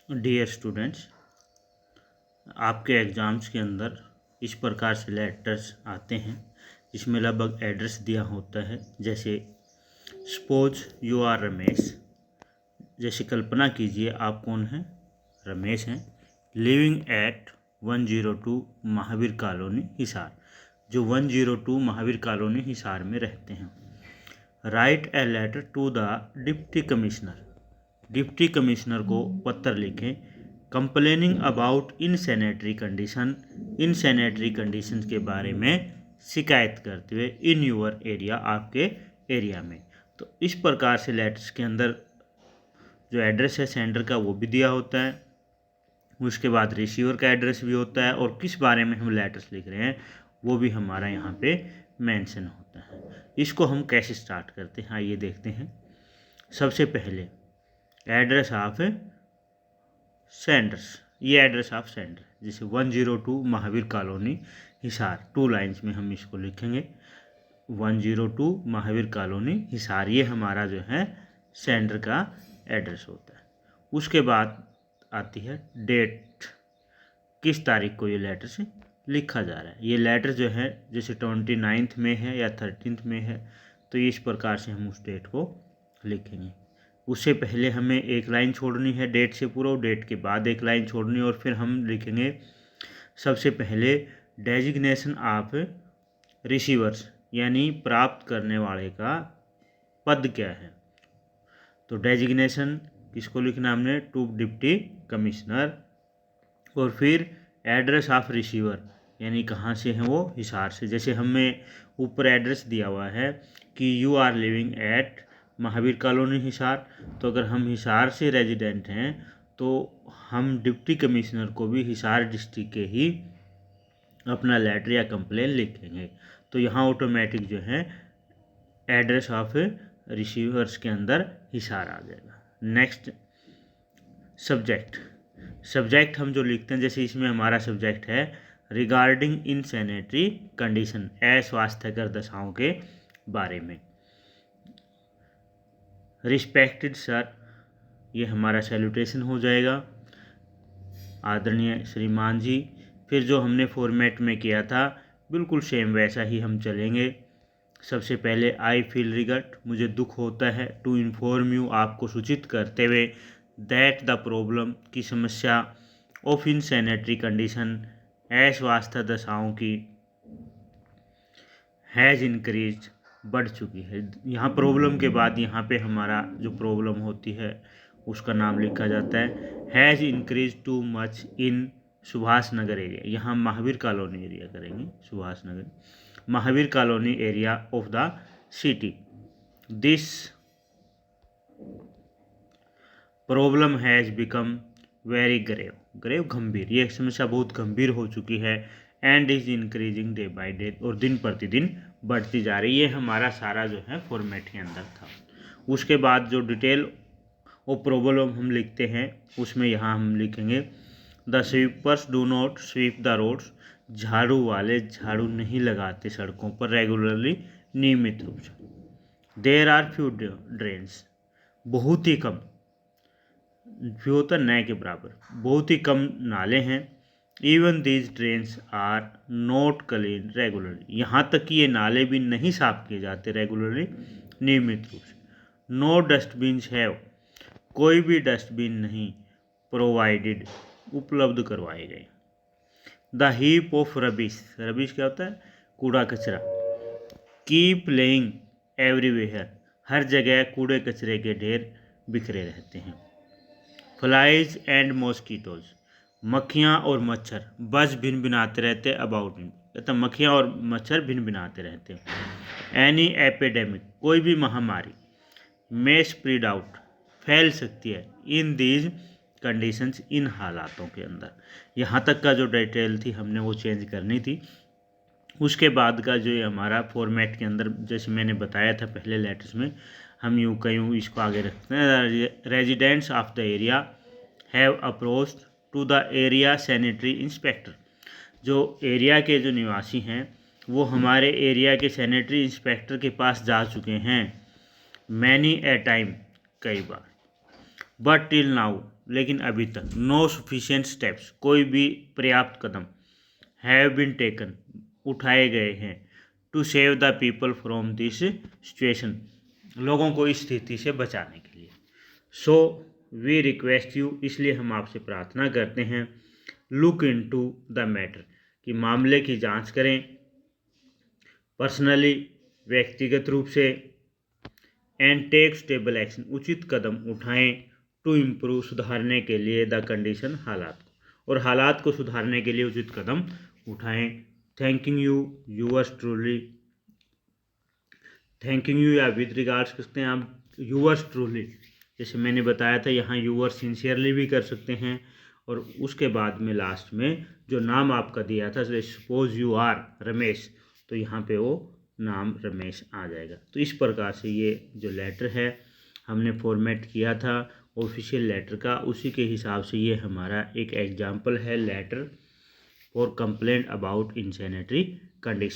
Dear students, आपके exams के अंदर इस प्रकार से लेटर्स आते हैं जिसमें लगभग एड्रेस दिया होता है। जैसे सपोज यू आर रमेश, जैसे कल्पना कीजिए आप कौन हैं, रमेश हैं, living at 102 Mahavir colony Hisar, जो 102 महावीर कॉलोनी हिसार में रहते हैं। Write a letter to the deputy commissioner, deputy commissioner को पत्र लिखें complaining about insanitary condition, insanitary condition के बारे में शिकायत करते हुए इन यूर एरिया, आपके एरिया में। तो इस प्रकार से लेटर्स के अंदर जो एड्रेस है सेंडर का वो भी दिया होता है, उसके बाद रिसीवर का एड्रेस भी होता है और किस बारे में हम लेटर्स लिख रहे हैं वो भी हमारा यहाँ पे मेंशन होता है। इसको हम कैसे स्टार्ट करते हैं आइए देखते हैं। सबसे पहले एड्रेस ऑफ सेंडर्स, ये एड्रेस ऑफ सेंडर, जैसे 102 महावीर कॉलोनी हिसार, 2 लाइन्स में हम इसको लिखेंगे 102 महावीर कॉलोनी हिसार, ये हमारा जो है सेंडर का एड्रेस होता है। उसके बाद आती है डेट, किस तारीख को ये लेटर से लिखा जा रहा है। ये लेटर जो है जैसे 29 में है या 13 में है तो इस प्रकार से हम उस डेट को लिखेंगे। उससे पहले हमें एक लाइन छोड़नी है डेट से पूरा, डेट के बाद एक लाइन छोड़नी है और फिर हम लिखेंगे सबसे पहले डेजिग्नेशन ऑफ रिसीवर्स, यानी प्राप्त करने वाले का पद क्या है। तो डेजिग्नेशन किसको लिखना हमने, टू डिप्टी कमिश्नर, और फिर एड्रेस ऑफ रिसीवर यानी कहाँ से हैं वो, हिसार से। जैसे हमें ऊपर एड्रेस दिया हुआ है कि you are living at Mahavir colony Hisar, तो अगर हम हिसार से रेजिडेंट हैं तो हम डिप्टी कमिश्नर को भी हिसार डिस्ट्रिक्ट के ही अपना लेटर या कंप्लेन लिखेंगे। तो यहाँ ऑटोमेटिक जो है एड्रेस ऑफ रिसीवर्स के अंदर हिसार आ जाएगा। नेक्स्ट सब्जेक्ट, सब्जेक्ट हम जो लिखते हैं जैसे इसमें हमारा सब्जेक्ट है रिगार्डिंग इनसैनिटरी कंडीशन, अस्वास्थ्यकर दशाओं के बारे में। रिस्पेक्टेड सर, ये हमारा सैल्यूटेशन हो जाएगा, आदरणीय श्रीमान जी। फिर जो हमने फॉर्मेट में किया था बिल्कुल सेम वैसा ही हम चलेंगे। सबसे पहले आई फील रिगट, मुझे दुख होता है, टू इन्फॉर्म यू, आपको सूचित करते हुए, दैट द प्रॉब्लम, की समस्या, ऑफ इनसैनिटरी कंडीशन, अस्वास्थ्य दशाओं की, हैज़ इंक्रीज, बढ़ चुकी है। यहाँ प्रॉब्लम के बाद यहाँ पे हमारा जो प्रॉब्लम होती है उसका नाम लिखा जाता है, has increase too much in Subhash Nagar area, यहाँ महावीर कॉलोनी एरिया करेंगे, Subhash Nagar Mahavir colony area of the city. This problem has become very grave, grave गंभीर, ये समस्या बहुत गंभीर हो चुकी है, and is increasing day by day, और दिन प्रतिदिन बढ़ती जा रही है। ये हमारा सारा जो है फॉर्मेट के अंदर था। उसके बाद जो डिटेल वो प्रॉब्लम हम लिखते हैं उसमें यहाँ हम लिखेंगे the sweepers do not sweep the roads, झाड़ू वाले झाड़ू नहीं लगाते सड़कों पर रेगुलरली, नियमित रूप से। देयर आर फ्यू ड्रेन्स, बहुत ही कम, फ्यू होता है नए के बराबर, बहुत ही कम नाले हैं। Even these drains are not clean regularly, यहाँ तक कि ये नाले भी नहीं साफ किए जाते रेगुलरली, नियमित रूप से। नो डस्टबिन्स हैव, कोई भी डस्टबिन नहीं प्रोवाइडेड, उपलब्ध करवाए गए। The heap of rubbish, rubbish क्या होता है, कूड़ा कचरा, कीप लेइंग एवरीवेयर, हर जगह कूड़े कचरे के ढेर बिखरे रहते हैं। फ्लाइज एंड मॉस्किटोज, मक्खियाँ और मच्छर बस भिन भिनाते रहते अबाउट इन, तो मक्खियाँ और मच्छर भिन भिनाते रहते हैं। एनी एपिडेमिक, कोई भी महामारी, मे स्प्रेड आउट, फैल सकती है, इन दीज कंडीशंस, इन हालातों के अंदर। यहाँ तक का जो डिटेल थी हमने वो चेंज करनी थी। उसके बाद का जो ये हमारा फॉर्मेट के अंदर जैसे मैंने बताया था पहले लेटर्स में, हम यूँ कयूँ इसको आगे रखते हैं। Residents of the area have approached to the area sanitary inspector, जो एरिया के जो निवासी हैं वो हमारे एरिया के सैनिटरी इंस्पेक्टर के पास जा चुके हैं, मैनी ए टाइम, कई बार, बट टिल नाउ, लेकिन अभी तक नो सफिशिएंट स्टेप्स, कोई भी पर्याप्त कदम हैव बीन टेकन, उठाए गए हैं to save the people from this situation, लोगों को इस स्थिति से बचाने के लिए। सो वी रिक्वेस्ट यू, इसलिए हम आपसे प्रार्थना करते हैं, लुक इनटू द मैटर, कि मामले की जांच करें, पर्सनली, व्यक्तिगत रूप से, एंड टेक स्टेबल एक्शन, उचित कदम उठाएं, टू इम्प्रूव, सुधारने के लिए, द कंडीशन, हालात को, और हालात को सुधारने के लिए उचित कदम उठाएं। Thanking you yours truly, thanking you या विद रिगार्ड्स करते हैं आप यूअर्स ट्रूली, जैसे मैंने बताया था यहाँ यूअर्स सिंसियरली भी कर सकते हैं, और उसके बाद में लास्ट में जो नाम आपका दिया था, सपोज यू आर रमेश, तो यहाँ पे वो नाम रमेश आ जाएगा। तो इस प्रकार से ये जो लेटर है हमने फॉर्मेट किया था ऑफिशियल लेटर का, उसी के हिसाब से ये हमारा एक एग्जाम्पल है letter for complaint about insanitary condition.